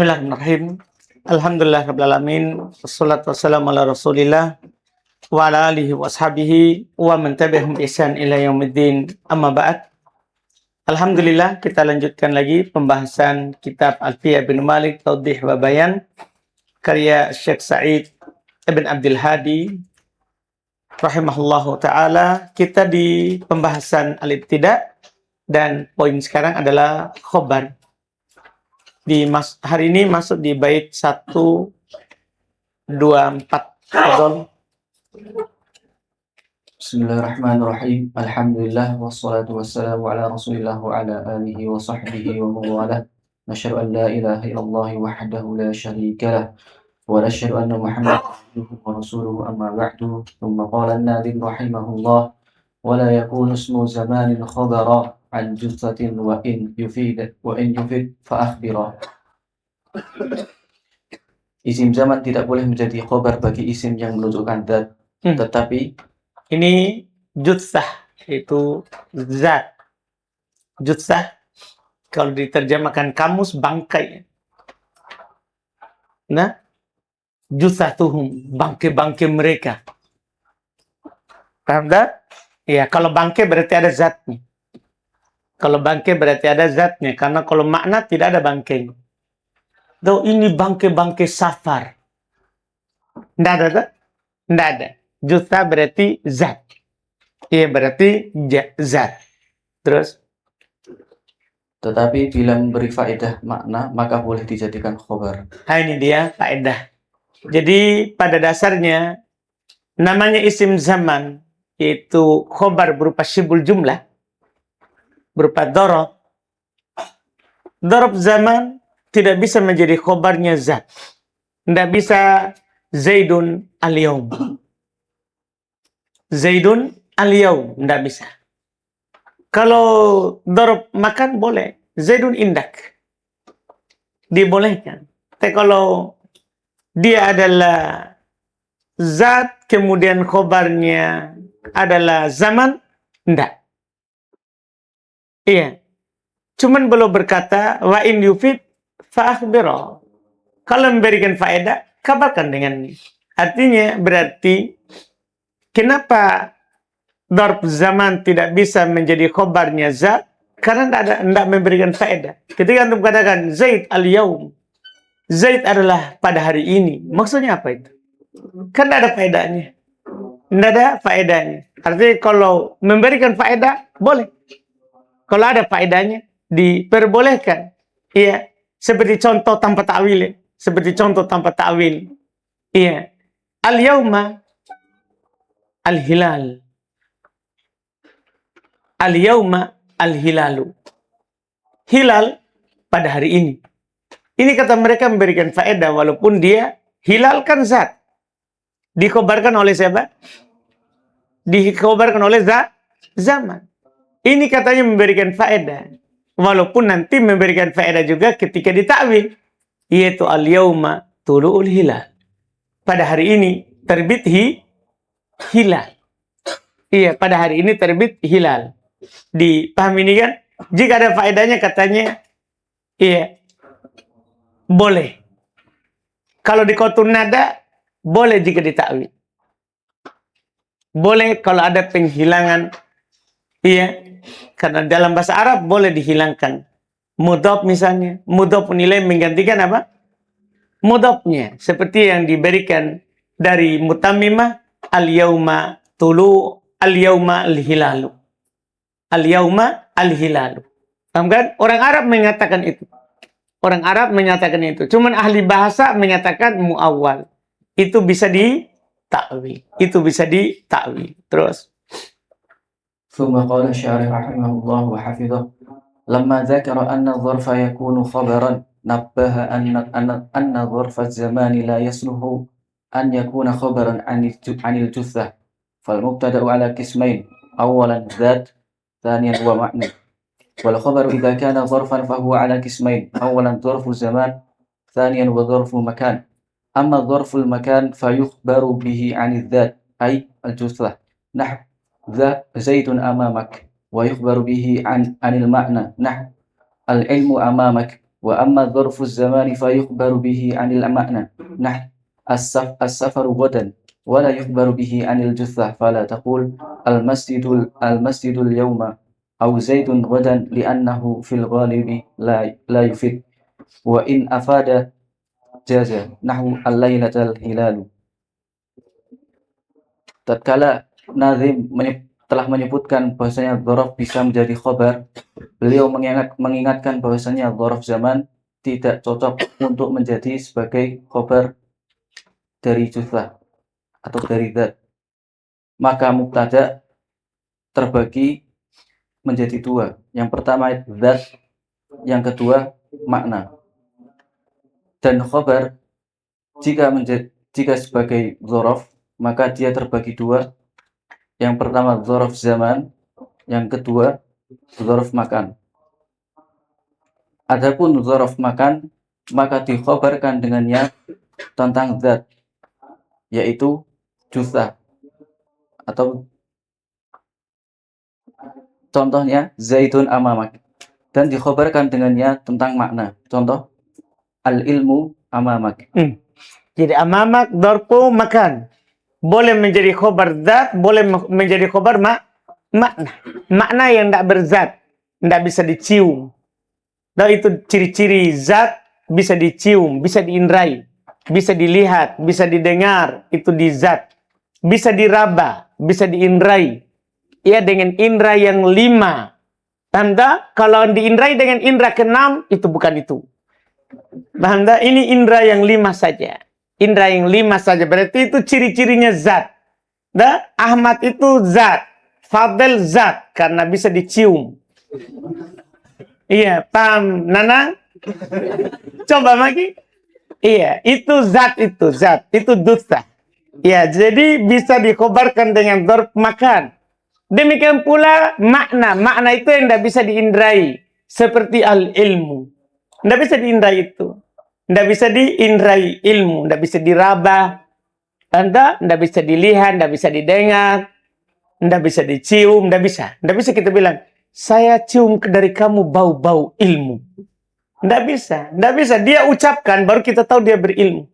Bismillahirrahmanirrahim. Alhamdulillah rabbil alamin. Wassalatu wassalamu ala Rasulillah wa ala alihi wa ashabihi wa man tabi'ahum bi ihsan ila yaumiddin. Amma ba'd. Alhamdulillah kita lanjutkan lagi pembahasan kitab Alfiyah bin Malik Tawdih wa Bayan karya Syekh Sa'id Ibn Abdul Hadi rahimahullahu taala. Kita di pembahasan al-ibtida dan poin sekarang adalah khobar. Hari ini masuk di bait 1, 2, 4. Fadhol. Bismillahirrahmanirrahim. Alhamdulillah wassalatu wassalamu ala Rasulillah wa ala alihi wa sahbihi wa mawalah. Nasyhadu an la ilaha illallah wahdahu la syarika lah wa nasyhadu anna Muhammadan abduhu wa rasuluhu amma ba'du. Thumma qala an-nadhim rahimahullah wa la yakunu ismu zamanin khabara an juthatin wa in yufid fa akhbira. Isim zaman tidak boleh menjadi khobar bagi isim yang menunjukkan zat, tetapi ini jutsah itu zat. Jutsah kalau diterjemahkan kamus bangkai. Nah, jutsatuhum, bangkai-bangkai mereka. Paham tak? Ya, kalau bangkai berarti ada zatnya. Kalau bangkai berarti ada zatnya, karena kalau makna tidak ada bangkai. Tuh ini bangkai-bangkai safar. Tidak ada tak? Tidak ada. Jutha berarti zat. Iya berarti zat. Terus? Tetapi bila memberi faedah makna, maka boleh dijadikan khobar. Nah ini dia faedah. Jadi pada dasarnya, namanya isim zaman, yaitu khobar berupa syibul jumlah, berupa dorob. Dorob zaman tidak bisa menjadi khobarnya zat. Tidak bisa Zaidun al-yaum. Zaidun al-yaum. Tidak bisa. Kalau dorob makan boleh. Zaidun indak. Dibolehkan. Tapi kalau dia adalah zat, kemudian khobarnya adalah zaman, tidak. Iya. Cuman belum berkata, wa in yufid fa'akhbira. Kalau memberikan faedah, kabarkan dengannya. Artinya berarti, kenapa darb zaman tidak bisa menjadi khobarnya zat? Karena tidak memberikan faedah. Ketika antum katakan Zaid al-yaum, Zaid adalah pada hari ini. Maksudnya apa itu? Kan tidak ada faedahnya. Tidak ada faedahnya. Artinya kalau memberikan faedah, boleh. Kalau ada faedahnya, diperbolehkan. Iya. Seperti contoh tanpa ta'wil. Seperti contoh tanpa ta'wil. Iya. Al-yawma al-hilal. Al-yawma al-hilalu. Hilal pada hari ini. Ini kata mereka memberikan faedah walaupun dia hilal kan zat. Dikhobarkan oleh siapa? Dikhobarkan oleh zaman. Ini katanya memberikan faedah. Walaupun nanti memberikan faedah juga ketika ditakwil. Yaitu al-yawma tulu'ul hilal. Pada hari ini terbit hilal. Iya, pada hari ini terbit hilal. Dipahami ini kan? Jika ada faedahnya katanya, iya, boleh. Kalau di qotun nada, boleh jika ditakwil. Boleh kalau ada penghilangan. Iya, karena dalam bahasa Arab boleh dihilangkan. Mudhaf misalnya. Mudhaf nilai menggantikan apa? Mudhafnya. Seperti yang diberikan dari mutammimah. Al-yawma tulu al-yawma al-hilalu. Al-yawma al-hilalu. Paham kan? Orang Arab mengatakan itu. Orang Arab menyatakan itu. Cuman ahli bahasa menyatakan mu'awwal. Itu bisa ditakwil. Itu bisa ditakwil. Terus. ثم قال الشارح رحمه الله وحفظه لما ذكر أن الظرف يكون خبرا نبه أن ظرف الزمان لا يصلح أن يكون خبرا عن الجثة فالمبتدأ على قسمين أولا ذات ثانيا هو معنى والخبر إذا كان ظرفا فهو على قسمين أولا ظرف الزمان ثانيا وظرف مكان أما ظرف المكان فيخبر به عن الذات أي الجثة نحو زيد أمامك ويخبر به عن المعنى نحو العلم أمامك Wa amma dzarfu zamani fa yukhbaru bihi 'anil ma'na. Nah, as-safaru ghadan wa la yukhbaru bihi 'anil juthah fala taqul al-masjidul yawma aw zaidun ghadan li'annahu fil ghalibi la yufid. Wa in afada jaza nahwu al-lailatal hilalu. Tatkala Nazim telah menyebutkan bahwasanya dzaraf bisa menjadi khobar, beliau mengingatkan bahwasanya dzaraf zaman tidak cocok untuk menjadi sebagai khobar dari juthah atau dari dzat. Maka mubtada terbagi menjadi dua. Yang pertama dzat, yang kedua makna. Dan khobar jika sebagai dzaraf, maka dia terbagi dua. Yang pertama dzaraf zaman, yang kedua dzaraf makan. Adapun dzaraf makan, maka dikhabarkan dengannya tentang zat, yaitu juthah, atau contohnya zaitun amamak, dan dikhabarkan dengannya tentang makna. Contoh al-ilmu amamak. Jadi amamak dorpu makan. Boleh menjadi khobar zat, boleh menjadi khobar makna. Makna yang tidak berzat, tidak bisa dicium. Dan itu ciri-ciri zat bisa dicium, bisa diindrai, bisa dilihat, bisa didengar, itu di zat. Bisa diraba, bisa diindrai. Ya, dengan indra yang 5. Tanda, kalau diindrai dengan indra ke-6, itu bukan itu. Paham tak? Ini indra yang 5 saja. Indra yang 5 saja. Berarti itu ciri-cirinya zat. Dah, Ahmad itu zat. Fadel zat. Karena bisa dicium. Iya, paham Nana? Coba lagi. Iya, itu zat itu. Zat. Itu dusta. Ya, jadi bisa dikhobarkan dengan dzarf makan. Demikian pula makna. Makna itu yang tidak bisa diindrai. Seperti al-ilmu. Tidak bisa diindrai itu. Tidak bisa diindrai ilmu, tidak bisa diraba, tidak bisa dilihat, tidak bisa didengar, tidak bisa dicium, tidak bisa kita bilang, saya cium dari kamu bau-bau ilmu. Tidak bisa. Dia ucapkan, baru kita tahu dia berilmu.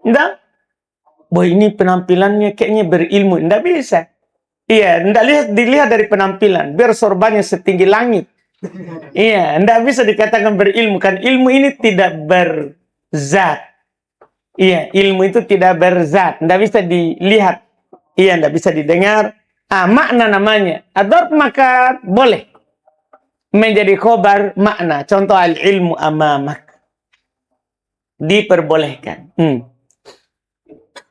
Tidak. Boh, ini penampilannya kayaknya berilmu. Tidak bisa. Iya, tidak dilihat dari penampilan, biar sorbannya setinggi langit. Iya, tidak bisa dikatakan berilmu. Kan ilmu ini tidak berzat. Iya, ilmu itu tidak berzat. Tidak bisa dilihat. Iya, tidak bisa didengar. Makna namanya. Dzarf maka boleh menjadi khobar makna. Contoh al-ilmu amamak. Diperbolehkan.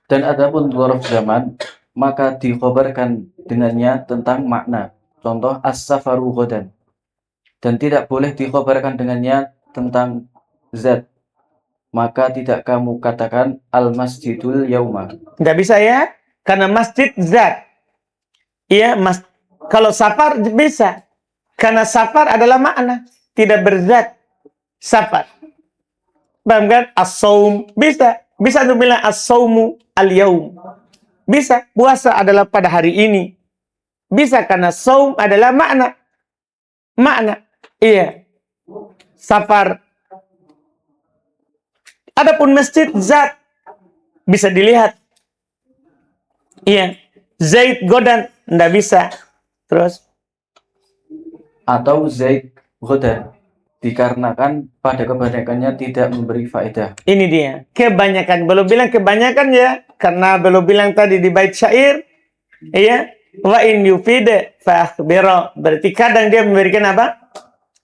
Dan adapun dzaraf zaman, maka dikhabarkan dengannya tentang makna. Contoh as-safaru ghadan. Dan tidak boleh dikhabarkan dengannya tentang zat. Maka tidak kamu katakan al-masjidul yauma. Tidak bisa ya, karena masjid zat. Iya, kalau safar bisa. Karena safar adalah makna, tidak berzat. Safar. Paham kan? As-saum bisa. Bisa untuk bilang as-saumu al-yaum. Bisa. Puasa adalah pada hari ini. Bisa karena saum adalah makna. Makna. Iya. Safar. Adapun masjid zat bisa dilihat. Iya. Zaid godan ndak bisa. Terus atau zaid ghadan, dikarenakan pada kebanyakannya tidak memberi faedah. Ini dia. Kebanyakan. Belum bilang kebanyakan ya. Karena belum bilang tadi di bait syair. Iya. Wa in yufide fa akhbira. Berarti kadang dia memberikan apa?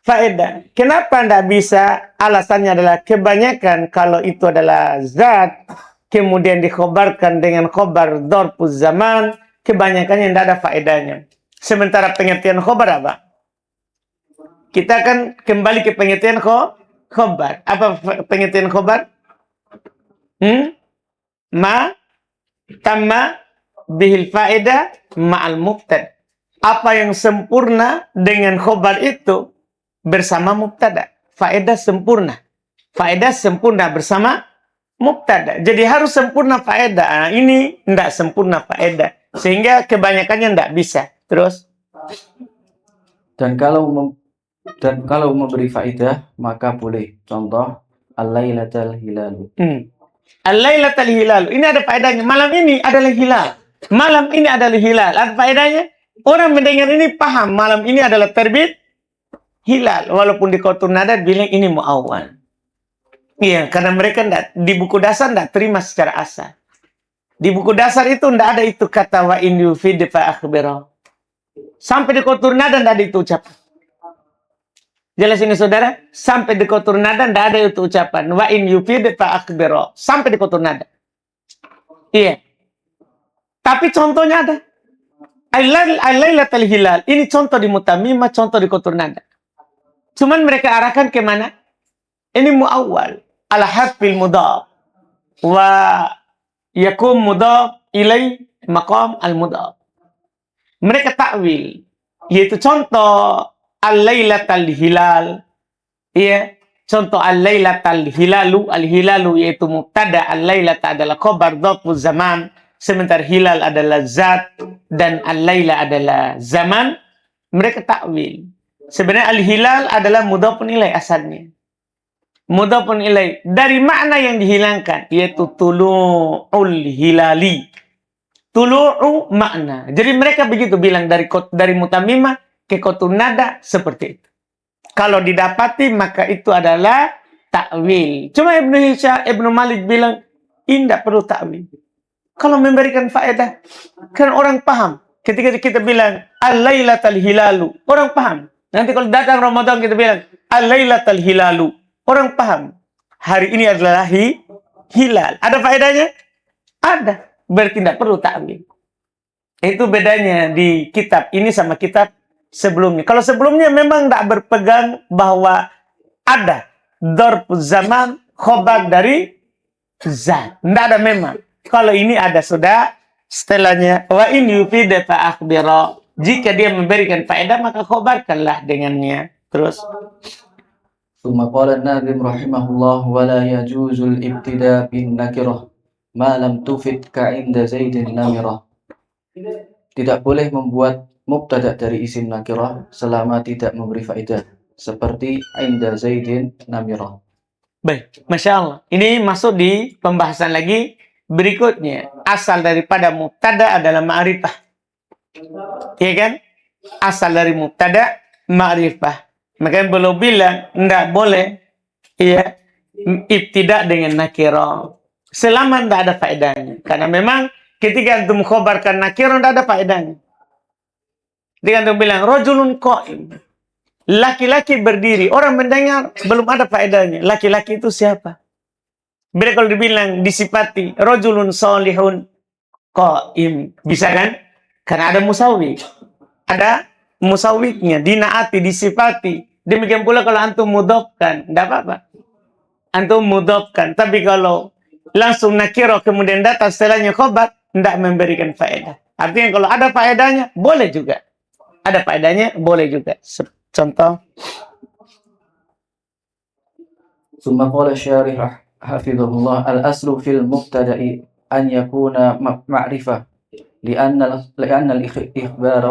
Faedah. Kenapa tidak bisa? Alasannya adalah kebanyakan kalau itu adalah zat, kemudian dikhobarkan dengan khobar dzarfuz zaman, kebanyakannya tidak ada faedahnya. Sementara pengertian khobar apa? Kita akan kembali ke pengertian khobar. Apa pengertian khobar? Ma tamma bihil faedah ma'al mubtada. Apa yang sempurna dengan khobar itu bersama mubtada. Faedah sempurna. Faedah sempurna bersama mubtada. Jadi harus sempurna faedah. Nah, ini tidak sempurna faedah. Sehingga kebanyakannya tidak bisa. Terus? Dan kalau Dan kalau memberi faedah maka boleh. Contoh al-lailatal hilalu. Al-lailatal hilal. Ini ada faedahnya. Malam ini adalah hilal. Malam ini adalah hilal. Ada faedahnya. Orang mendengar ini paham. Malam ini adalah terbit hilal. Walaupun di kotur nada bilang ini mu'awwal. Iya, karena mereka di buku dasar tidak terima secara asal. Di buku dasar itu tidak ada itu kata wa in yufid fa akhbira. Sampai di kotur nada tidak ada itu ucapan. Jelas ini saudara? Sampai di kotur nada tidak ada itu ucapan. Wa in yufid fa akhbira. Sampai di kotur nada. Iya. Tapi contohnya ada. Al-lailatul hilal. Ini contoh di mutamimah, contoh di kotur nada. Cuman mereka arahkan ke mana? Ini mu'awwal. Al-hadfil mudhaf. Wa yakum mudhaf ilai maqam al-mudhaf. Mereka takwil. Yaitu contoh al-lailatul hilal. Iya. Contoh al-lailatul hilalu. Al-hilalu yaitu mubtada. Al-lailata adalah khabar dhaful zaman. Sementara hilal adalah zat. Dan al-laila adalah zaman. Mereka takwil. Sebenarnya al-hilal adalah mudhafun ilai asalnya. Mudhafun ilai dari makna yang dihilangkan yaitu tulu'ul hilali. Tulu'u makna. Jadi mereka begitu bilang dari mutamimah ke kotur nada seperti itu. Kalau didapati maka itu adalah takwil. Cuma Ibnu Malik bilang ini tidak perlu takwil. Kalau memberikan faedah kan orang paham. Ketika kita bilang al-lailatul hilalu, orang paham. Nanti kalau datang Ramadan kita bilang al-lailatul hilalu. Orang paham. Hari ini adalah hilal. Ada faedahnya? Ada. Berarti tidak perlu takwil. Itu bedanya di kitab ini sama kitab sebelumnya. Kalau sebelumnya memang tidak berpegang bahwa ada dzarf zaman khobar dari zat. Tidak ada memang. Kalau ini ada sudah setelahnya wa in yufid fa akhbira. Jika dia memberikan faedah maka khobarkanlah dengannya. Terus ثم قال الناظم رحمه الله ولا يجوز الابتداء بالنكرة ما لم تفد كعند زيد النمرة. Tidak boleh membuat mubtada dari isim nakirah selama tidak memberi faedah seperti inda zaidin namirah. baik, Masya Allah. Ini masuk di pembahasan lagi berikutnya. Asal daripada mubtada adalah ma'rifah. Iya kan? Asal dari mubtada ma'rifah. Makanya belum bilang tidak boleh ya ibtidak dengan nakirah selama tidak ada faedahnya. Karena memang ketika antum khobarkan nakirah tidak ada faedahnya. Ketika antum bilang rajulun qa'im, laki-laki berdiri, orang mendengar belum ada faedahnya. Laki-laki itu siapa? Bila kalau dibilang disifati rajulun salihun qa'im, bisa kan? Karena ada musawwi. Ada musawwiknya, dinaati, disifati. Demikian pula kalau antum mudhofkan, tidak apa-apa. Antum mudhofkan. Tapi kalau langsung nakirah kemudian datang setelahnya khobar, tidak memberikan faedah. Artinya kalau ada faedahnya, boleh juga. Ada faedahnya, boleh juga. Contoh. ثم قال الشارح حفظه الله الأصل في المبتدأ أن يكون معرفة لأن الإخبار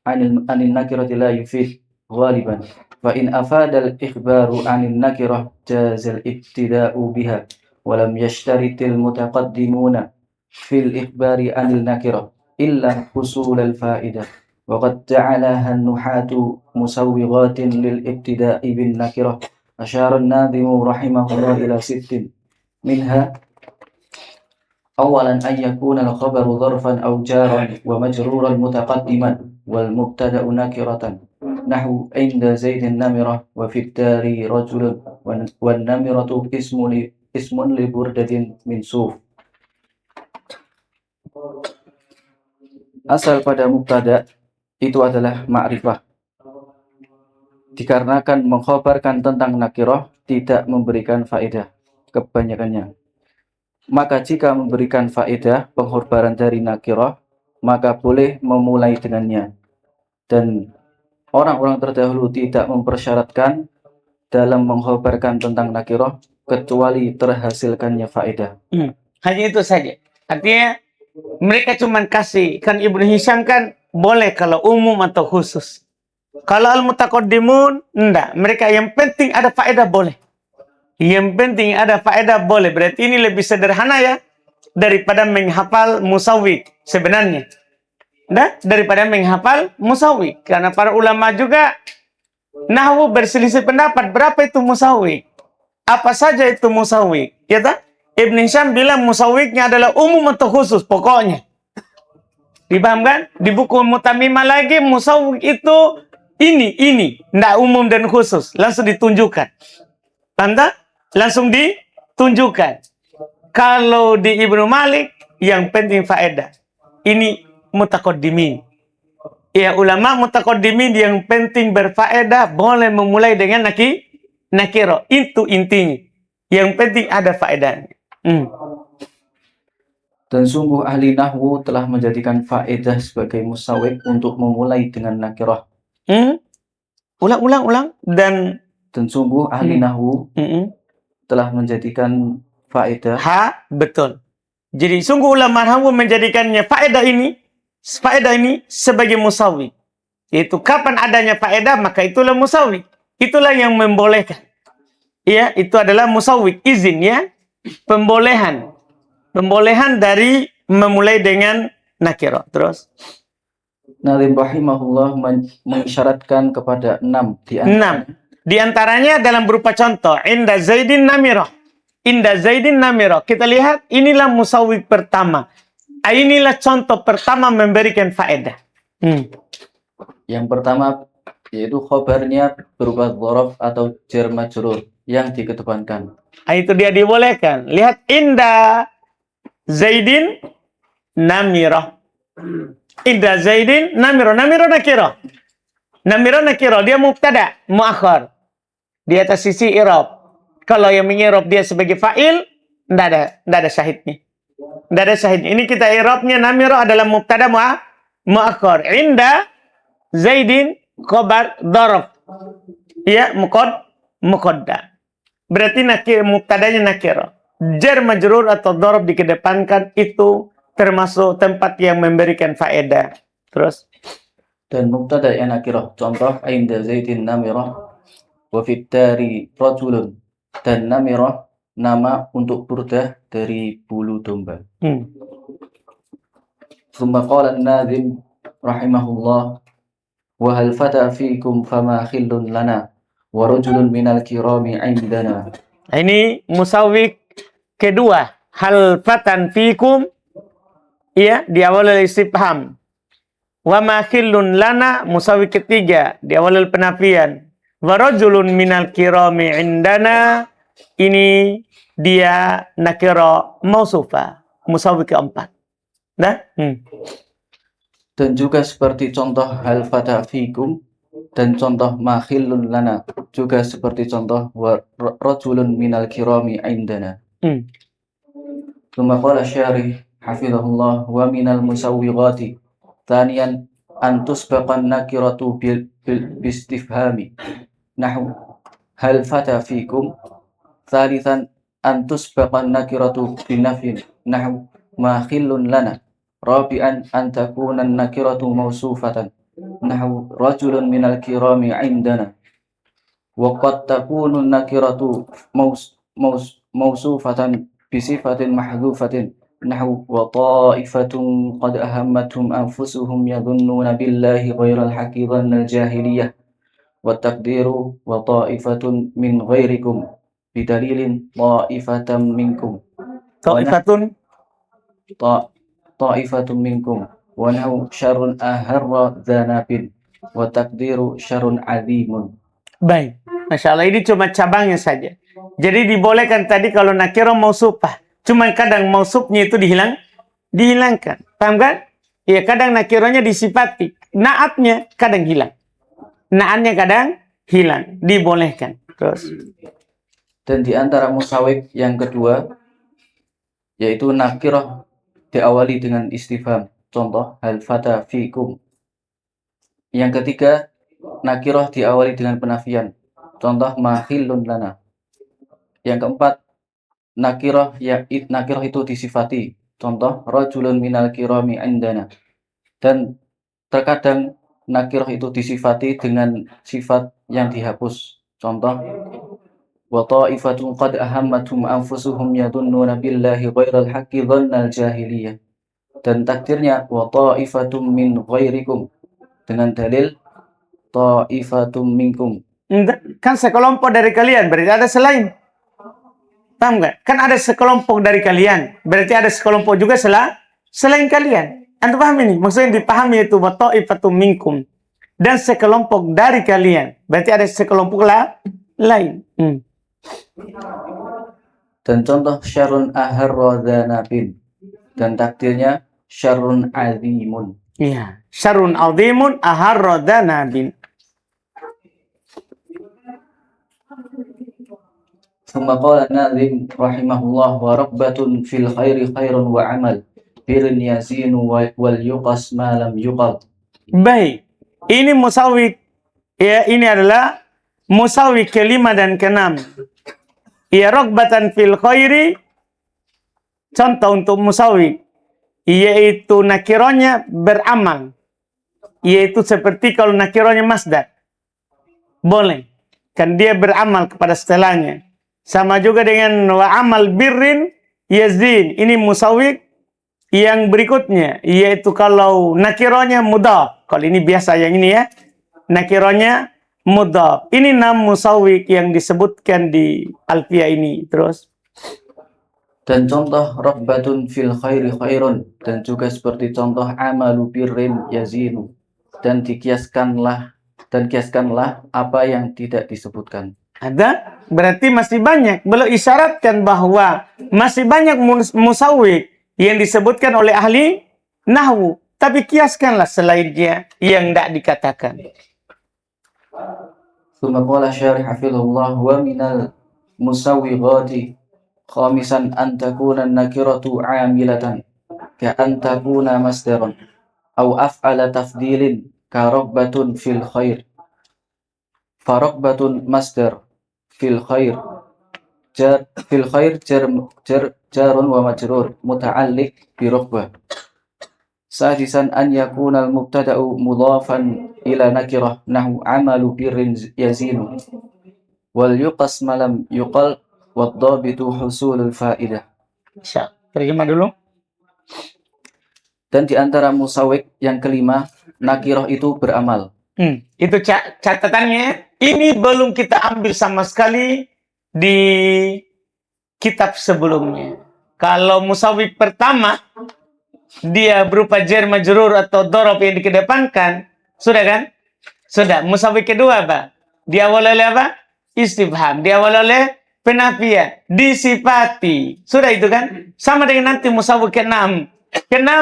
عن النكرة لا يفيد غالبا فإن أفاد الإخبار عن النكرة جاز الابتداء بها ولم يشترط المتقدمون في الإخبار عن النكرة إلا حصول الفائدة وقد جعلها النحاة مسوغات للابتداء بالنكرة أشار الناظم رحمه الله إلى 6 منها أولا أن يكون الخبر ظرفا أو جارا ومجرورا متقدما والمبتدأ نكرة نحو عند زيد النمرة وفي الدار رجل والنمرة اسم لبردة من صوف. Asal pada mubtada itu adalah ma'rifah. Dikarenakan mengkhabarkan tentang nakirah tidak memberikan faedah kebanyakannya. Maka jika memberikan faedah pengkhabaran dari nakirah, maka boleh memulai dengannya. Dan orang-orang terdahulu tidak mempersyaratkan dalam mengkhabarkan tentang nakirah kecuali terhasilkannya faedah. Hanya itu saja. Artinya mereka cuma kasih, kan Ibnu Hisham kan boleh kalau umum atau khusus. Kalau al-mutaqaddimun, enggak. Mereka yang penting ada faedah boleh. Yang penting ada faedah boleh. Berarti ini lebih sederhana ya daripada menghafal musawwik sebenarnya. Nah, daripada menghafal musawwik. Karena para ulama juga nahwu berselisih pendapat berapa itu musawwik. Apa saja itu musawwik? Ya tak? Ibn Hisham bilang musawwiknya adalah umum atau khusus pokoknya. Dipahamkan? Di buku Mutamimah lagi musawwik itu ini, enggak umum dan khusus, langsung ditunjukkan. Tanda langsung ditunjukkan. Kalau di Ibnu Malik yang penting faedah. Ini mutaqaddimin. Ya, ulama mutaqaddimin yang penting berfaedah boleh memulai dengan nakiro. Itu intinya. Yang penting ada faedahnya. Dan sungguh ahli nahwu telah menjadikan faedah sebagai musawwik untuk memulai dengan nakirah. Ulang. Dan sungguh ahli nahwu telah menjadikan faedah. Betul. Jadi sungguh ulama nahwu menjadikannya faedah ini sebagai musawwik. Yaitu kapan adanya faedah maka itulah musawwik. Itulah yang membolehkan. Ya, itu adalah musawwik, izin ya. Pembolehan dari memulai dengan nakirah. Terus Nazim rahimahullah mengisyaratkan kepada 6 di antaranya dalam berupa contoh inda Zaidin namirah. Inda Zaidin namirah. Kita lihat inilah musawwik pertama. Inilah contoh pertama memberikan faedah. Yang pertama yaitu khobarnya berupa dzaraf atau jar majrur yang dikedepankan. Itu dia dibolehkan. Lihat inda Zaidin namirah. Inda Zaidin namirah. Namirah nakirah. Namirah nakirah. Dia mubtada, muakhar. Di atas sisi i'rab. Kalau yang mengirab dia sebagai fa'il, tidak ada syahidnya. Tidak ada syahidnya. Ini kita i'rabnya namirah adalah mubtada muakhar. Inda Zaidin khobar daraf. Ya, muqaddam. Berarti mubtadanya nakirah. Jar majrur atau daraf dikedepankan itu termasuk tempat yang memberikan faedah. Terus dan mubtada yang nakirah. Contoh inda Zaidin namirah wa fit dari rajulun. Dan namirah nama untuk burdah dari bulu domba. Tsumma qala an-nazim rahimahullah wa hal fata fikum fama khillun lana wa rajulun minal kirami indana. Ini musawwik kedua. Hal fatan fikum, ya, diawali oleh istifham. Wa ma khillun lana, musawwik ketiga, diawali oleh penafian. Wa rajulun minal kirami indana, ini dia nakira mausufa, musawwik keempat. Nah? Dan juga seperti contoh hal fata fikum dan contoh makhillun lana, juga seperti contoh rajulun minal kirami indana. Tsumma qala syarih hafizahullah wa minal musawwighati thaniyan an tusbaqan nakiratu bil istifhami nahwu hal fata fikum. Thalithan an tusbaqan nakiratu bin nafyin nahwu ma khillun lana. Rabi'an an takuna nakiratu mausufatan nahwu rajulun minal kirami indana. Wa qad takunu nakiratu mausufatan bisifatin mahdhufatin nahwu wa ta'ifatun qad ahammathum anfusuhum yadhunnuna billahi ghairal haqqi dhanna jahiliyah wa taqdiru wa ta'ifatun min ghairikum bidalilin ta'ifatan minkum ta'ifatun minkum wa nahu syarrun aharra dhanabin wa taqdiru syarrun azimun. Baik, Masya Allah, ini cuma cabangnya saja. Jadi dibolehkan tadi kalau nakirah mausufah. Cuma kadang mausufnya itu dihilangkan. Paham kan? Ya, kadang nakirahnya disifati. Naatnya kadang hilang. Naatnya kadang hilang. Dibolehkan. Terus. Dan di antara musawwik yang kedua, yaitu nakirah diawali dengan istifham. Contoh, hal fata fikum. Yang ketiga, nakirah diawali dengan penafian. Contoh, makhillun lana. Yang keempat, nakirah itu disifati. Contoh, rajulun minal kirami indana. Dan terkadang nakirah itu disifati dengan sifat yang dihapus. Contoh, wa ta'ifatun qad ahammathum anfusuhum yadunnuna billahi ghairal haqqi dhannal jahiliyah. Dan takdirnya wa ta'ifatum min ghairikum dengan dalil ta'ifatum minkum. Kan sekelompok dari kalian, berarti ada selain. Paham nggak? Kan ada sekelompok dari kalian, berarti ada sekelompok juga selain kalian. Anda paham ini? Maksudnya dipahami itu wa ta'ifatum minkum. Dan sekelompok dari kalian, berarti ada sekelompok lain. Dan contoh syarrun aharradhanabin. Dan takdirnya syarrun azimun. Iya, syarrun azimun aharradhanabin. Thumma qala Nazim rahimahullah wa rabbatun fil khairi khairun wa amal birrin yazinu wal yuqas ma lam yuqal. Baik, ini musawwik. Ya, ini adalah musawwik kelima dan keenam. Ya, ragbatan fil khairi. Contoh untuk musawwik, yaitu nakironya beramal. Yaitu seperti kalau nakironya masdar. Boleh. Kan dia beramal kepada setelahnya. Sama juga dengan wa amal birrin yazin. Ini musawwik yang berikutnya, yaitu kalau nakironya mudhaf. Kalau ini biasa yang ini ya. Nakironya mudhaf. Ini 6 musawwik yang disebutkan di Alfiyah ini. Terus. Dan contoh rabbatun fil khairi khairun. Dan juga seperti contoh amalu birrin yazinu. Dan kiaskanlah apa yang tidak disebutkan. Ada, berarti masih banyak. Belum isyaratkan bahwa masih banyak musawwik yang disebutkan oleh ahli nahwu. Tapi kiaskanlah selainnya yang tidak dikatakan. Tsumma qala syarih hafizahullah wa minal musawwighati khamisan an takuna nakiratu amilatan ka an takuna masdaran aw af'ala tafdilin ka rabbatun fil khair. Farabbatun masdar fil khair jarun wa majrur muta'alliq bi rabbah. Sadisan an yakuna al mubtada'u mudhafan ila nakirah nahwu amalu birrin yazinu wal yuqas malam yuqal wad dhabitu husulul faidah. Terjemah dulu. Dan di antara musawwik yang kelima, nakirah itu beramal. Itu catatannya. Ini belum kita ambil sama sekali di kitab sebelumnya. Kalau musawwik pertama, dia berupa jar majrur atau dhorob yang dikedepankan. Sudah kan? Sudah. Musawwik kedua apa? Diawali oleh apa? Istifham. Diawali oleh penafian. Disifati. Sudah itu kan? Sama dengan nanti musawwik ke-6.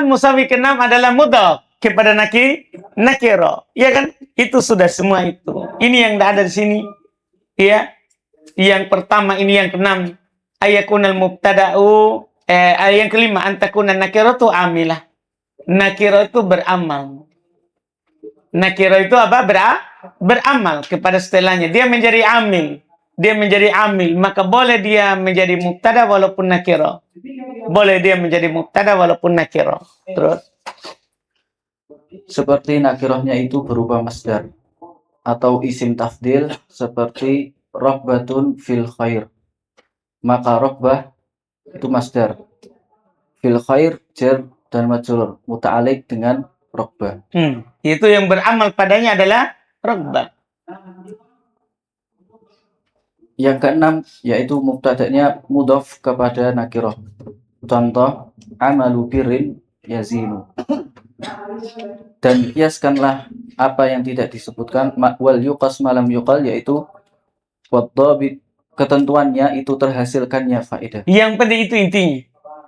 Musawwik ke-6 adalah mudhaf kepada nakiro. Ya kan? Itu sudah semua itu. Ini yang tidak ada di sini. Ya. Yang pertama ini yang ke-6. Ayakunal mubtada'u. Yang kelima. Antakunan nakiro itu amilah. Nakiro itu beramal. Nakiro itu apa? Beramal kepada setelahnya. Dia menjadi amil. Maka boleh dia menjadi mubtada walaupun nakiro. Boleh dia menjadi mubtada walaupun nakiro. Terus. Seperti nakirahnya itu berupa masdar atau isim tafdil seperti rahbatun fil khair. Maka rahbah itu masdar. Fil khair jar dan majrur muta'alliq dengan rahbah. Itu yang beramal padanya adalah rahbah. Yang keenam yaitu mubtada'nya mudhaf kepada nakirah. Contoh amalu birrin yazinu. Dan kiaskanlah apa yang tidak disebutkan wal yuqas malam yuqal, yaitu wadhabit, ketentuannya itu terhasilkannya faedah. Yang penting itu intinya.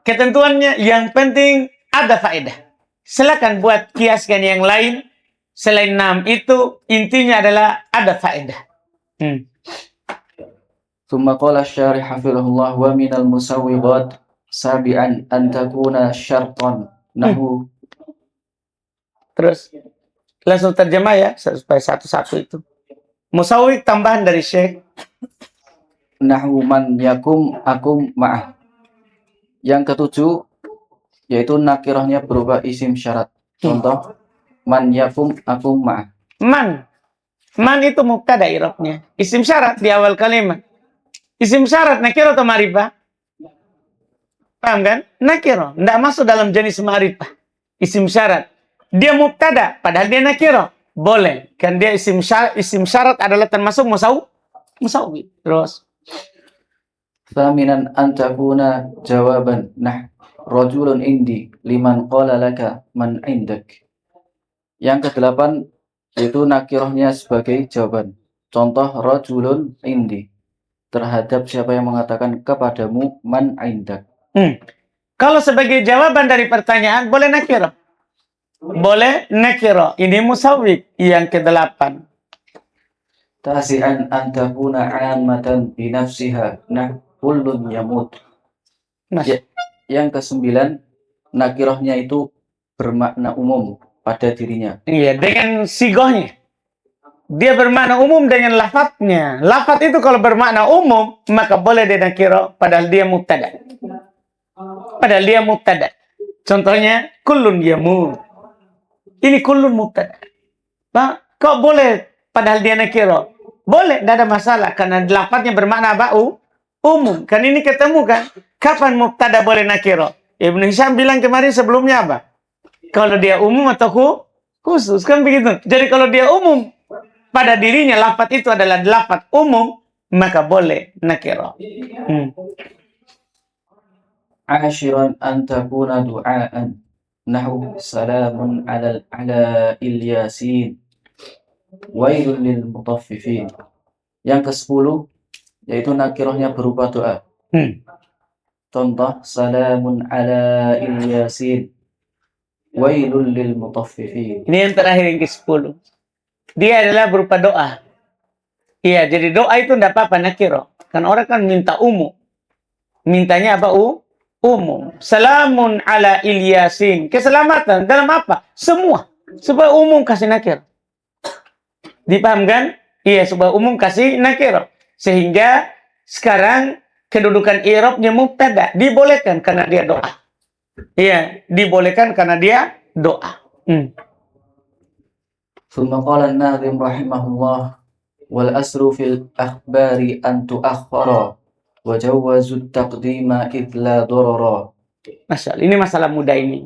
Ketentuannya yang penting ada faedah. Silakan buat kiaskan yang lain selain 6 itu, intinya adalah ada faedah. Tsumma qala syarih hafizahullah wa minal musawwighat sabi'an an takuna syartan nahwu. Terus langsung terjemah ya supaya satu-satu itu. Musawwik tambahan dari Syekh. Nahwu man yakum akum ma'ah. Yang ketujuh yaitu nakirahnya berupa isim syarat. Contoh man yakum akum ma'ah. Man itu mubtada i'rabnya. Isim syarat di awal kalimat. Isim syarat nakiro atau ma'rifah? Paham kan? Nakiro, tidak masuk dalam jenis ma'rifah. Isim syarat. Dia mubtada, padahal dia nakiro. Boleh, kan dia isim syarat adalah termasuk musawwi. Terus Thaminan an takuna jawaban rajulun indi liman qala laka man indak. Yang kedelapan yaitu nakirohnya sebagai jawaban. Contoh rajulun indi terhadap siapa yang mengatakan kepadamu man indak. Kalau sebagai jawaban dari pertanyaan boleh nakiro. Boleh nakiro. Ini musawwi yang kedelapan. Tasi'an an takuna 'ammatan bi nafsiha kullun yamut. Yang kesembilan nakirohnya itu bermakna umum pada dirinya. Iya, dengan sigohnya. Dia bermakna umum dengan lafadznya. Lafadz itu kalau bermakna umum, maka boleh dia nakiro, padahal dia mubtada. Contohnya, kullun yamut. Ini kullun mubtada. Kok boleh, padahal dia nakiro? Boleh, tidak ada masalah. Karena lafadznya bermakna apa? Umum. Kan ini ketemu kan? Kapan mubtada boleh nakiro? Ibnu Hisham bilang kemarin sebelumnya apa? Kalau dia umum atau khusus, kan begitu. Jadi kalau dia umum, pada dirinya lafaz itu adalah lafaz umum, maka boleh nakiro. Ashiran an takuna du'aan nahu salamun ala Ilyasin wailul lil mutaffifin. Yang ke-10 yaitu nakirohnya berupa doa. Contoh salamun ala Ilyasin wailul lil mutaffifin. Ini yang terakhir yang ke-10. Dia adalah berupa doa. Iya, jadi doa itu tidak apa-apa nakiro. Kan orang kan minta umum. Mintanya apa? Umum. Salamun ala Ilyasin. Keselamatan dalam apa? Semua. Supaya umum kasih nakiro. Dipahamkan? Iya, supaya umum kasih nakiro. Sehingga sekarang kedudukan i'rabnya mubtada. Dibolehkan karena dia doa. Iya, dibolehkan karena dia doa. Thumma qala an-nadhim rahimahullah wal asru fil akhbari an tuakhkhara wa jawazu taqdima id la darara. Masya Allah, ini masalah mudah ini.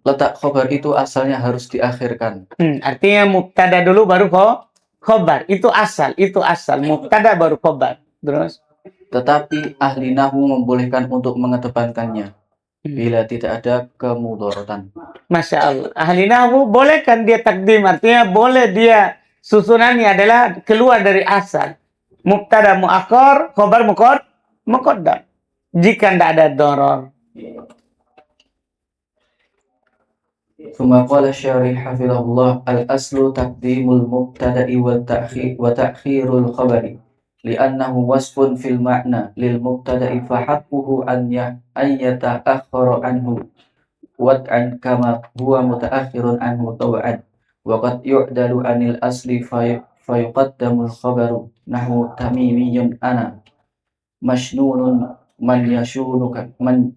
Letak khobar itu asalnya harus diakhirkan. Artinya mubtada dulu baru khobar. Itu asal. Mubtada baru khobar. Terus? Tetapi ahli nahwu membolehkan untuk mengedepankannya bila tidak ada kemudharatan. Masya Allah. Ahli nahwu bolehkan dia takdim. Artinya boleh dia susunannya adalah keluar dari asal. Mubtada muakhar, khobar muqaddam. Jika tidak ada doror. Thumma qala syarih hafizahullah al-aslu taqdimul mubtada'i wa ta'khirul khabari li'annahu wasfun fil ma'na lil mubtada'i fa haqquhu an yata'akhkhara anhu wad'an kama huwa muta'akhirun anhu taw'an wa qad yu'dalu anil asli fa yuqaddamul khabaru nahwu tamimiyyun ana mashnunun man yashunuka man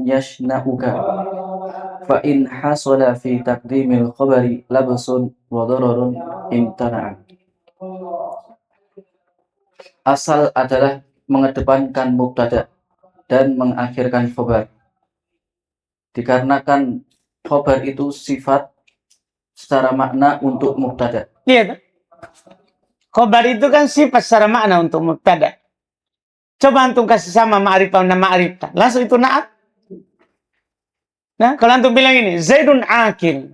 yashna'uka fa in hasala fi taqdimil khabari labsun wa dararun imtana'a. Asal adalah mengedepankan mubtada dan mengakhirkan khabar. Dikarenakan khabar itu sifat secara makna untuk mubtada. Iya. Khabar itu kan sifat secara makna untuk mubtada. Coba antum kasih sama ma'rifah dan ma'rifah. Langsung itu na'at. Nah, kalau antum bilang ini, Zaidun akil.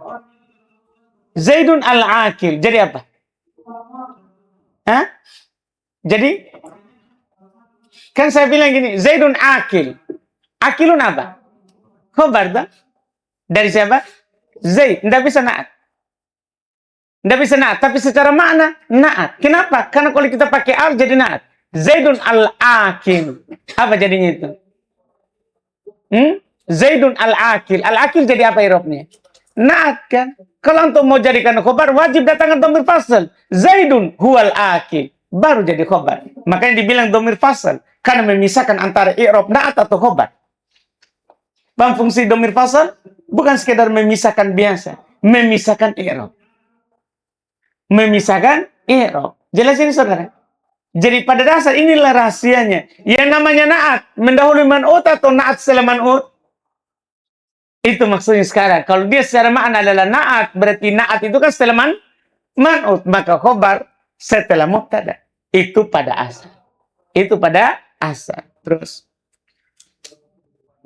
Zaidun al-akil. Jadi apa? Jadi, kan saya bilang gini, Zaidun akil. Akilun apa? Khabar tak? Dari siapa? Zaid. Tidak bisa na'at. Tidak bisa na'at. Tapi secara makna, na'at. Kenapa? Karena kalau kita pakai al, jadi na'at. Zaidun al-akil. Apa jadinya itu? Zaidun al-akil. Al-akil jadi apa i'rabnya? Na'at kan? Kalau untuk mau jadikan khobar, wajib datangkan dhamir fasl. Zaidun huwal akil. Baru jadi khobar. Makanya dibilang dhamir fasl. Karena memisahkan antara i'rab na'at atau khobar. Paham fungsi domir fasal? Bukan sekedar memisahkan biasa, memisahkan i'rab. Memisahkan i'rab. Jelas ini saudara? Jadi pada dasar inilah rahasianya. Yang namanya na'at, mendahului man'ut atau na'at setelah man'ut? Itu maksudnya sekarang. Kalau dia secara makna adalah na'at, berarti na'at itu kan setelah man'ut. Maka khobar setelah mubtada. Itu pada asal. Itu pada asal. Terus.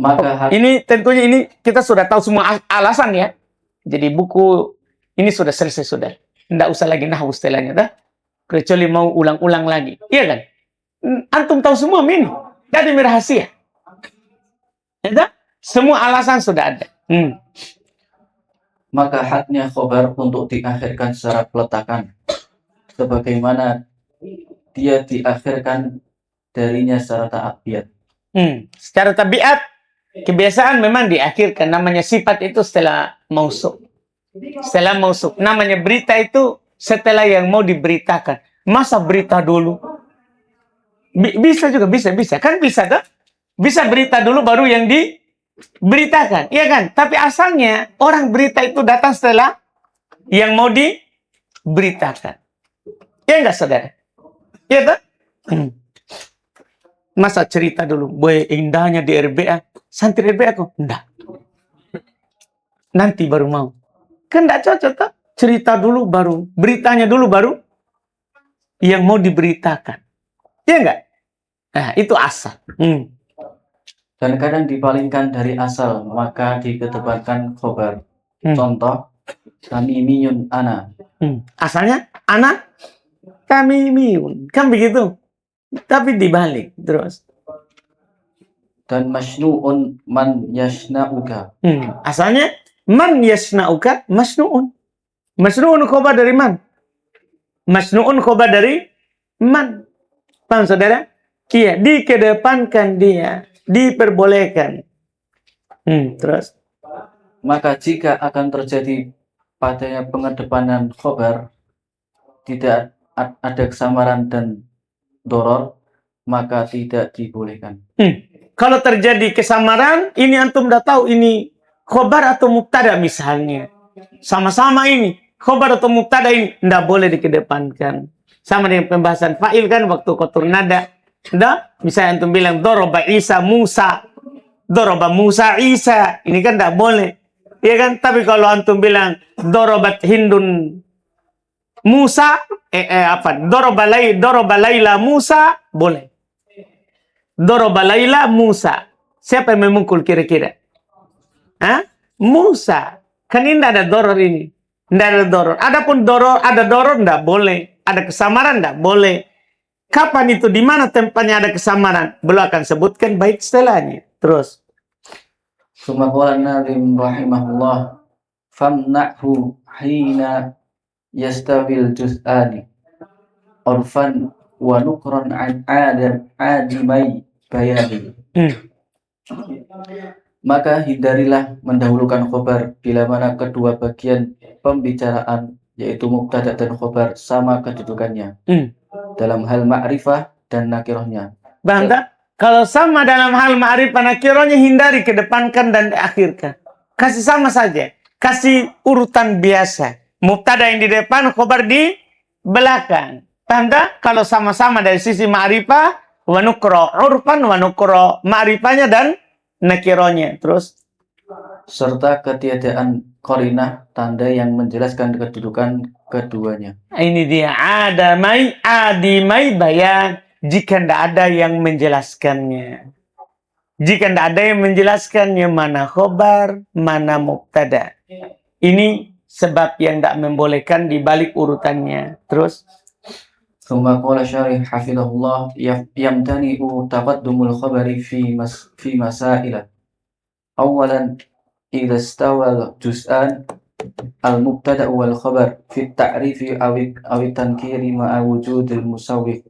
Maka Ini tentunya ini kita sudah tahu semua alasan ya. Jadi buku ini sudah selesai sudah. Tidak usah lagi nahwu setelahnya dah. Kecuali mau ulang-ulang lagi. Iya kan? Antum tahu semua ini. Jadi rahasia. Ya, semua alasan sudah ada. Maka haknya khobar untuk diakhirkan secara peletakan. Sebagaimana dia diakhirkan darinya secara tabiat. Secara tabiat, kebiasaan memang diakhirkan. Namanya sifat itu setelah mausuf. Setelah mausuf. Namanya berita itu setelah yang mau diberitakan. Masa berita dulu? Bisa juga, bisa. Kan bisa kan? Bisa berita dulu baru yang diberitakan. Iya kan? Tapi asalnya orang berita itu datang setelah yang mau diberitakan. Iya enggak saudara? Iya kan? Masa cerita dulu, boy indahnya di RBA. Santri RBA kok? Enggak. Nanti baru mau. Kan enggak cocok kan? Cerita dulu baru, beritanya dulu baru yang mau diberitakan. Iya enggak? Nah, itu asal. Dan kadang dipalingkan dari asal, maka dikedepankan khobar. Contoh, tamimiyun ana. Asalnya ana tamimiyun. Kan begitu. Tapi dibalik terus. Dan masnu'un man yasna'uka. Asalnya man yasna'uka masnu'un. Masnu'un khobar dari man. Masnu'un khobar dari man. Paham saudara? Iya, dikedepankan dia. Diperbolehkan. Terus. Maka jika akan terjadi padanya pengedepanan khobar, tidak ada kesamaran dan doror, maka tidak dibolehkan. Kalau terjadi kesamaran, ini antum udah tahu ini khobar atau mubtada misalnya. Sama-sama ini. Khobar atau mubtada ini tidak boleh dikedepankan. Sama dengan pembahasan fa'il kan waktu kotor nada. Nggak? Misalnya antum bilang doroba Isa Musa. Doroba Musa Isa. Ini kan tidak boleh. Iya kan? Tapi kalau antum bilang dorobat Hindun Musa, Doroba Laila Musa, boleh. Doroba Laila Musa. Siapa yang memukul kira-kira? Musa. Kan ini tidak ada doror ini. Tidak ada doror. Adapun doror, ada doror tidak boleh. Ada kesamaran tidak boleh. Kapan itu? Di mana tempatnya ada kesamaran? Belum akan sebutkan baik setelahnya. Terus. Summa qala an-nazim rahimahullah famna'hu hina yastawil juz'ani urfan wa nukran adimai bayani. Maka hindarilah mendahulukan khobar bila mana kedua bagian pembicaraan yaitu mubtada dan khobar sama kedudukannya dalam hal ma'rifah dan nakirahnya. Bangga, kalau sama dalam hal ma'rifah nakirahnya hindari, kedepankan dan diakhirkan. Kasih sama saja. Kasih urutan biasa. Mubtada yang di depan, khobar di belakang. Tanda kalau sama-sama dari sisi ma'rifah, wa nukro urfan, wa nukro ma'rifahnya dan nakirahnya. Terus. Serta ketiadaan qarinah, tanda yang menjelaskan kedudukan keduanya. Ini dia adimai bayan. Jika tidak ada yang menjelaskannya. Jika tidak ada yang menjelaskannya mana khobar, mana mubtada. Ini sebab yang tidak membolehkan dibalik urutannya. Terus. Thumma qala syarih hafidhahullah yamtani'u taqaddumul khabari fi masaila. Awalan idza istawal juz'an al-mubtada' wal khabar fi at-ta'rifi aw at-tankiri ma'a wujudil musawwif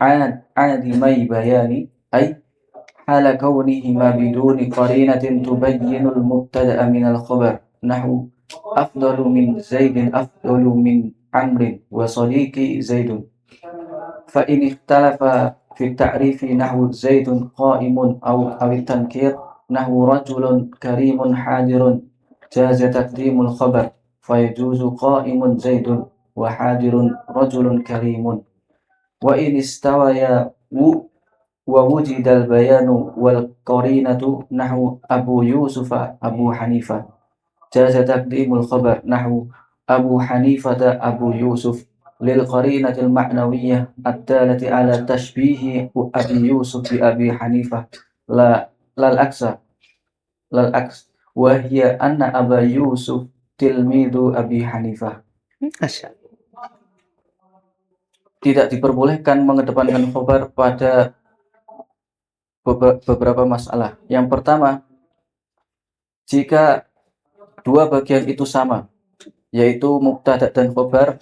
adimai bayani ay hala kaunihima biduni qarinatin tubayyinul mubtada'a min al-khabar nahu afdalu min zaidin afdalu min amrin wa sadiqi zaidun fa in ikhtalafa fi at-ta'rifi nahu zaidun qa'imun aw at-tankir nahwu rajulun karimun hadirun jaza taqdimul khabar fayajuzu qa'imun zaidun wa hadirun rajulun karimun wa in istawaya wa wujidal bayanu wal qarinatu nahwu Abu Yusufa Abu Hanifah jaza taqdimul khabar nahwu Abu Hanifata Abu Yusuf lil qarinatil ma'nawiyyah ad-dalati ala tashbihi Abi Yusuf bi Abi Hanifah la lal aksa lal aks wa hiya anna Aba Yusuf tilmidu Abi Hanifah. Masya. Tidak diperbolehkan mengedepankan khobar pada beberapa masalah. Yang pertama, jika dua bagian itu sama, yaitu mubtada dan khobar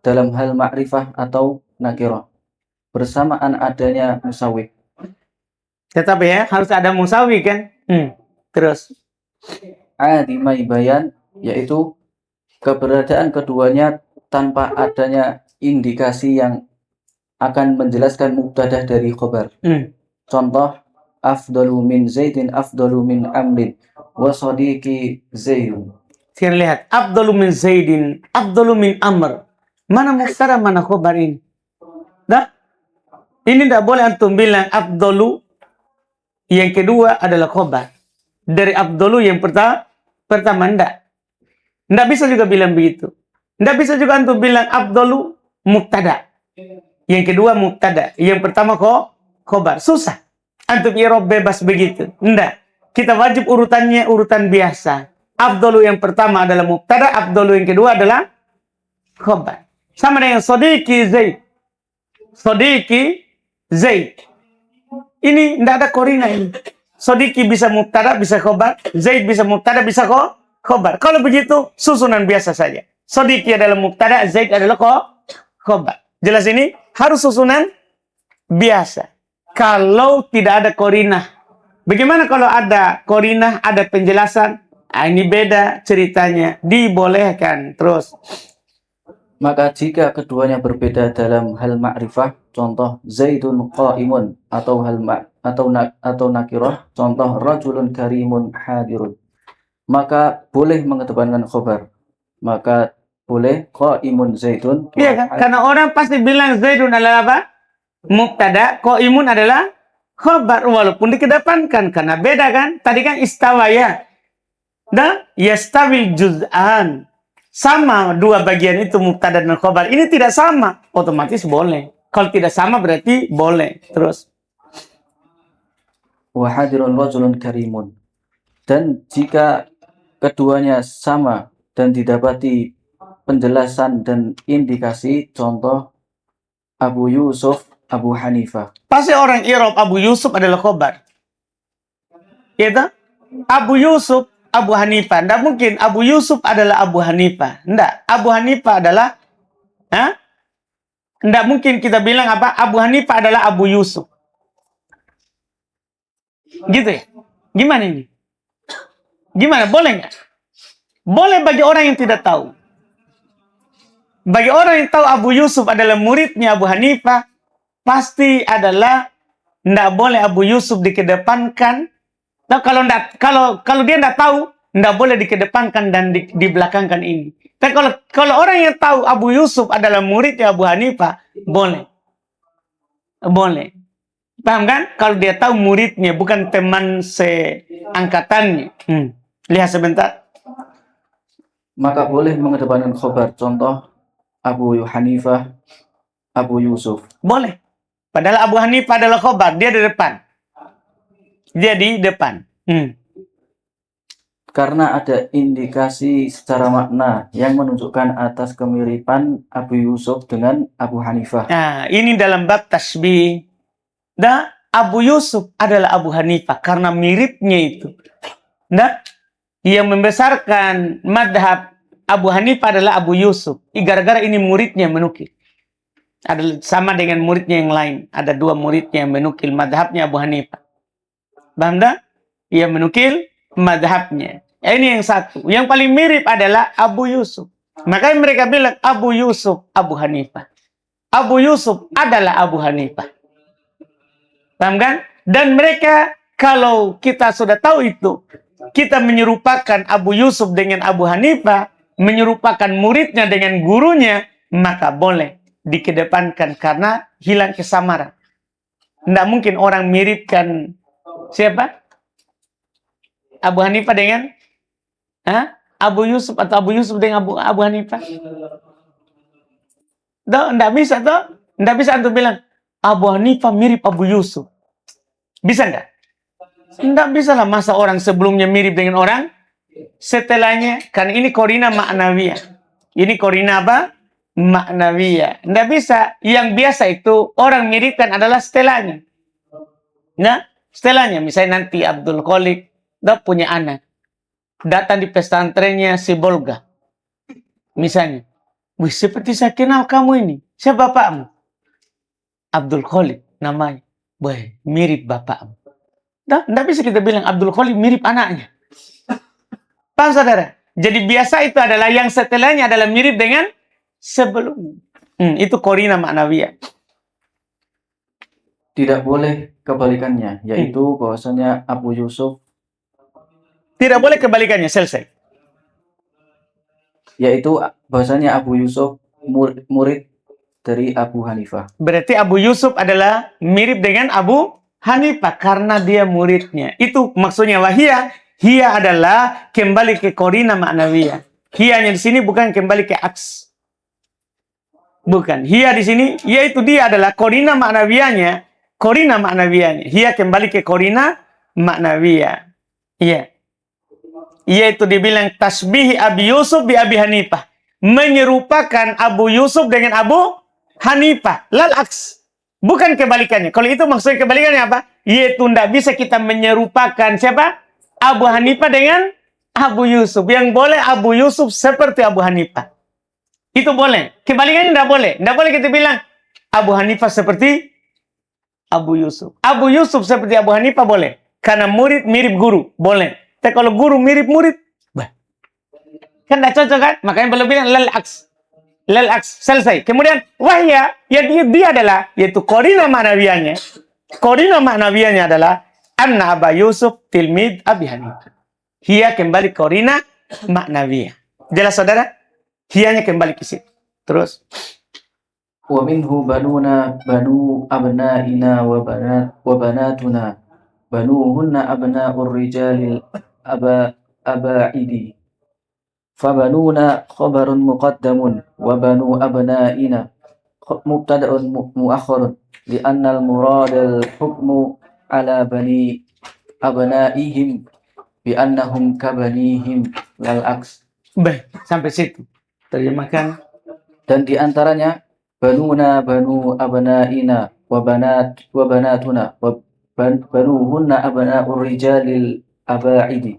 dalam hal ma'rifah atau nakirah, bersamaan adanya musawi. Tetapi ya, harus ada musawi kan? Terus. Adimai bayan, yaitu keberadaan keduanya tanpa adanya indikasi yang akan menjelaskan mubtada dari khobar. Contoh, afdalu min Zaidin afdalu min Amrin wa sadiqi Zaidun. Kita lihat, afdalu min Zaidin afdalu min Amr. Mana mubtada, mana khobar ini? Dah? Ini tidak boleh antum bilang afdalu yang kedua adalah khobar. Dari afdalu yang pertama enggak. Enggak bisa juga bilang begitu. Enggak bisa juga antum bilang afdalu mubtada. Yang kedua mubtada, yang pertama khobar. Susah. Antum i'rab bebas begitu. Enggak. Kita wajib urutannya urutan biasa. Afdalu yang pertama adalah mubtada, afdalu yang kedua adalah khobar. Sama dengan sadiqi Zaid. Sadiqi Zaid. Ini enggak ada korina ini. Sadiqi bisa mubtada, bisa khobar. Zaid bisa mubtada, bisa khobar. Kalau begitu, susunan biasa saja. Sadiqi adalah mubtada, Zaid adalah khobar. Jelas ini? Harus susunan biasa. Kalau tidak ada korinah. Bagaimana kalau ada korinah, ada penjelasan? Ini beda ceritanya. Dibolehkan. Terus. Maka jika keduanya berbeda dalam hal ma'rifah, contoh Zaidun qa'imun, atau atau nakirah, contoh rajulun karimun hadirun, maka boleh mengedepankan khobar. Maka boleh qa'imun Zaidun. Iya kan? Karena orang pasti bilang Zaidun adalah apa? Mubtada, qa'imun adalah khobar, walaupun dikedepankan karena beda kan? Tadi kan istawaya. Dan yastawil juz'an. Sama dua bagian itu mubtada dan khobar. Ini tidak sama, otomatis boleh. Kalau tidak sama berarti boleh. Terus. Wa hadirun rajulun karimun. Dan jika keduanya sama dan didapati penjelasan dan indikasi, contoh Abu Yusuf Abu Hanifah. Pasti orang i'rab Abu Yusuf adalah khobar. Gitu? Abu Yusuf Abu Hanifah. Tidak mungkin Abu Yusuf adalah Abu Hanifah. Tidak. Abu Hanifah adalah tidak mungkin kita bilang apa? Abu Hanifah adalah Abu Yusuf. Gitu ya? Gimana ini? Gimana? Boleh nggak? Boleh bagi orang yang tidak tahu. Bagi orang yang tahu Abu Yusuf adalah muridnya Abu Hanifah, pasti adalah tidak boleh Abu Yusuf dikedepankan. Nah, kalau dia tidak tahu, tidak boleh dikedepankan dan dibelakangkan ini. Tapi kalau orang yang tahu Abu Yusuf adalah muridnya Abu Hanifah, boleh. Boleh. Paham kan? Kalau dia tahu muridnya, bukan teman seangkatannya. Lihat sebentar. Maka boleh mengedepankan khobar. Contoh Abu Hanifah, Abu Yusuf. Boleh. Padahal Abu Hanifah adalah khobar, dia di depan. Dia di depan. Karena ada indikasi secara makna yang menunjukkan atas kemiripan Abu Yusuf dengan Abu Hanifah. Nah, ini dalam bab tasbih. Nah, Abu Yusuf adalah Abu Hanifah karena miripnya itu. Nah, yang membesarkan madhab Abu Hanifah adalah Abu Yusuf. Gara-gara ini muridnya menukil. Ada sama dengan muridnya yang lain. Ada dua muridnya yang menukil madhabnya Abu Hanifah. Paham tak? Ia menukil madhabnya. Ini yang satu. Yang paling mirip adalah Abu Yusuf. Makanya mereka bilang Abu Yusuf Abu Hanifah. Abu Yusuf adalah Abu Hanifah. Paham kan? Dan mereka kalau kita sudah tahu itu, kita menyerupakan Abu Yusuf dengan Abu Hanifah, menyerupakan muridnya dengan gurunya, maka boleh dikedepankan karena hilang kesamaran. Tidak mungkin orang miripkan siapa? Abu Hanifah dengan Abu Yusuf atau Abu Yusuf dengan Abu Hanifah. Tidak bisa toh. Tidak bisa antum bilang Abu Hanifah mirip Abu Yusuf. Bisa enggak? Tidak bisa lah masa orang sebelumnya mirip dengan orang setelahnya. Kan ini korina maknawiyah. Ini korina apa? Maknawiyah. Tidak bisa. Yang biasa itu orang miripkan adalah setelahnya. Nah, setelahnya misalnya nanti Abdul Khalik dia punya anak. Datang di pesantrennya si Bolga. Misalnya. Wih, seperti saya kenal kamu ini. Siapa bapakmu? Abdul Khalik namanya. Wih, mirip bapakmu. Tidak bisa kita bilang Abdul Khalik mirip anaknya. Paham saudara? Jadi biasa itu adalah yang setelahnya adalah mirip dengan sebelumnya. Itu korina maknawiyah. Tidak boleh kebalikannya, yaitu bahwasanya Abu Yusuf. Tidak boleh kebalikannya, selesai. Yaitu bahwasanya Abu Yusuf murid dari Abu Hanifah. Berarti Abu Yusuf adalah mirip dengan Abu Hanifah karena dia muridnya. Itu maksudnya wahiyah. Hiya adalah kembali ke korina maknawiyah. Hiyanya di sini bukan kembali ke aks. Bukan. Hiya di sini, yaitu dia adalah korina maknawiyahnya. Korina maknawiyahnya. Hiya kembali ke korina maknawiyah. Iya. Yaitu dibilang tasbih Abi Yusuf bi Abi Hanifah. Menyerupakan Abu Yusuf dengan Abu Hanifah. Lal aks. Bukan kebalikannya. Kalau itu maksudnya kebalikannya apa? Yaitu tidak bisa kita menyerupakan siapa? Abu Hanifah dengan Abu Yusuf. Yang boleh Abu Yusuf seperti Abu Hanifah. Itu boleh. Kebalikannya tidak boleh. Tidak boleh kita bilang Abu Hanifah seperti Abu Yusuf. Abu Yusuf seperti Abu Hanifah boleh. Karena murid mirip guru. Boleh. Tapi kalau guru mirip murid, kan tidak cocok kan? Makanya belum bilang lal aks. Lal aks. Selesai. Kemudian wahya, ya dia adalah, yaitu korina maknawiyahnya. Korina maknawiyahnya adalah anna Abu Yusuf tilmid Abi Hanifah. Hiya kembali korina maknawiyah. Jelas saudara? Hiyanya kembali ke situ. Terus. Wa minhu banuna banu abnaina wa banatuna. Banuhunna abna'ur rijalil aba'idi. Fabanuna khabarun muqaddamun wa banu abna'ina mubtada'un mu'akhirun li'anna al-muradal hukmu ala bani abna'ihim bi'annahum kabanihim lal aks. Baik, sampai situ. Terjemahkan. Dan diantaranya banuna banu abna'ina wa banatuna wa banuhunna abna'ur rijalil aba'idi.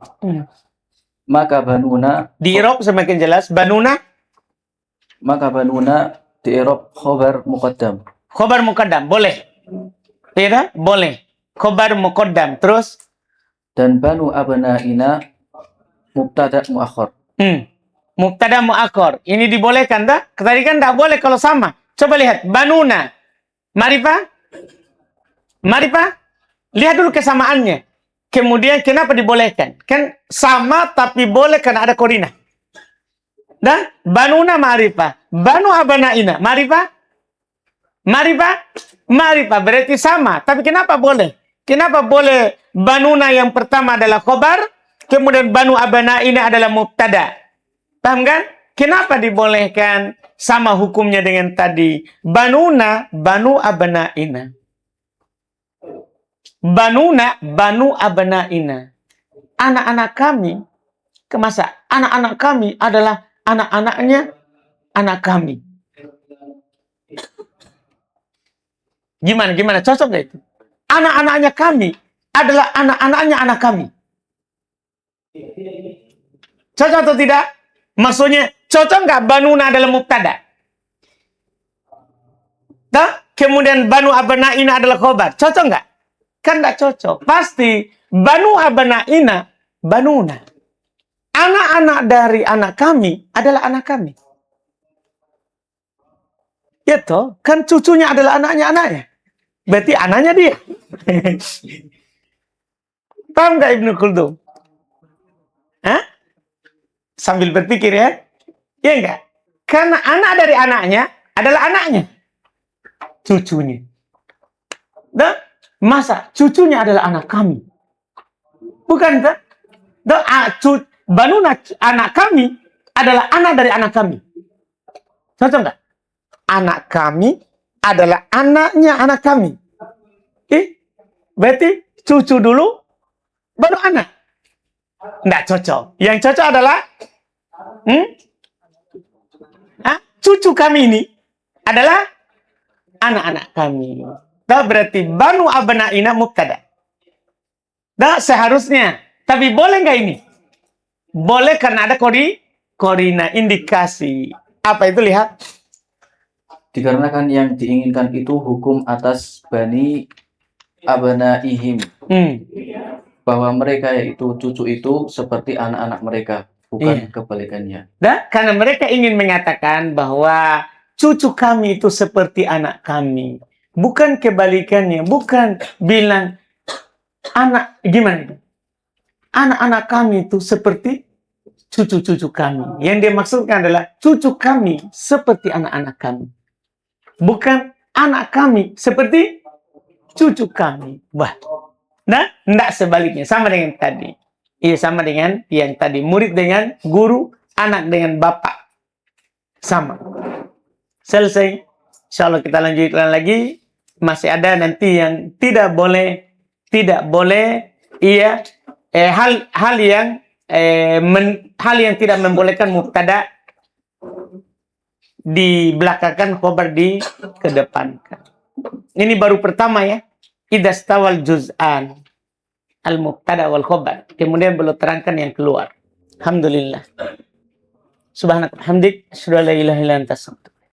Maka banuna Di Irob semakin jelas. Banuna. Maka banuna di Irob khobar muqaddam. Khobar muqaddam. Boleh. Tidak? Boleh. Khobar muqaddam. Terus. Dan banu abna'ina mubtada muakhir. Mubtada muakhir. Ini dibolehkan tak? Tadi kan tak boleh kalau sama. Coba lihat. Banuna. Marifah. Marifah. Lihat dulu kesamaannya. Kemudian kenapa dibolehkan? Kan sama tapi boleh karena ada korina. Dan banuna ma'rifah. Banu abna'ina. Ma'rifah? Ma'rifah? Ma'rifah. Berarti sama. Tapi kenapa boleh? Kenapa boleh banuna yang pertama adalah khobar, kemudian banu abna'ina adalah mubtada? Paham kan? Kenapa dibolehkan? Sama hukumnya dengan tadi. Banuna, banu abna'ina. Banuna, banu abna'ina. Anak-anak kami, kemasa? Anak-anak kami adalah anak-anaknya anak kami. Gimana? Cocok gak itu? Anak-anaknya kami adalah anak-anaknya anak kami. Cocok atau tidak? Maksudnya, cocok nggak banuna adalah mubtada? Kemudian banu abna'ina adalah khobar. Cocok nggak? Kan nggak cocok. Pasti banu abna'ina, banuna. Anak-anak dari anak kami adalah anak kami. Ya toh, kan cucunya adalah anaknya. Berarti anaknya dia. Paham nggak Ibnu Khaldun? Hah? Sambil berpikir ya. Iya enggak? Karena anak dari anaknya adalah anaknya. Cucunya. Dan masa cucunya adalah anak kami? Bukan tak? Banuna anak kami adalah anak dari anak kami. Cocok nggak? Anak kami adalah anaknya anak kami. Berarti cucu dulu, baru anak. Nggak cocok. Yang cocok adalah cucu kami ini adalah anak-anak kami. Berarti banu abna'ina mubtada. Seharusnya. Tapi boleh nggak ini? Boleh karena ada korina, indikasi. Apa itu? Lihat. Dikarenakan yang diinginkan itu hukum atas bani abnaihim. Bahwa mereka yaitu cucu itu seperti anak-anak mereka. Bukan kebalikannya. Karena mereka ingin mengatakan bahwa cucu kami itu seperti anak kami. Bukan kebalikannya. Bukan bilang anak, gimana itu? Anak-anak kami itu seperti cucu-cucu kami. Yang dia maksudkan adalah cucu kami seperti anak-anak kami. Bukan anak kami seperti cucu kami. Wah. Nah, enggak sebaliknya. Sama dengan tadi. Iya, sama dengan yang tadi. Murid dengan guru, anak dengan bapak. Sama. Selesai. Insya Allah kita lanjutkan lagi. Masih ada nanti yang tidak boleh, iya, hal yang tidak membolehkan mubtada dibelakangkan, khobar di kedepankan. Ini baru pertama ya. Idastawal juz'an al-mubtada wal khobar. Kemudian belum terangkan yang keluar. Alhamdulillah. Subhanaka hamdik, asyhadu an la ilaha illa anta astaghfiruka.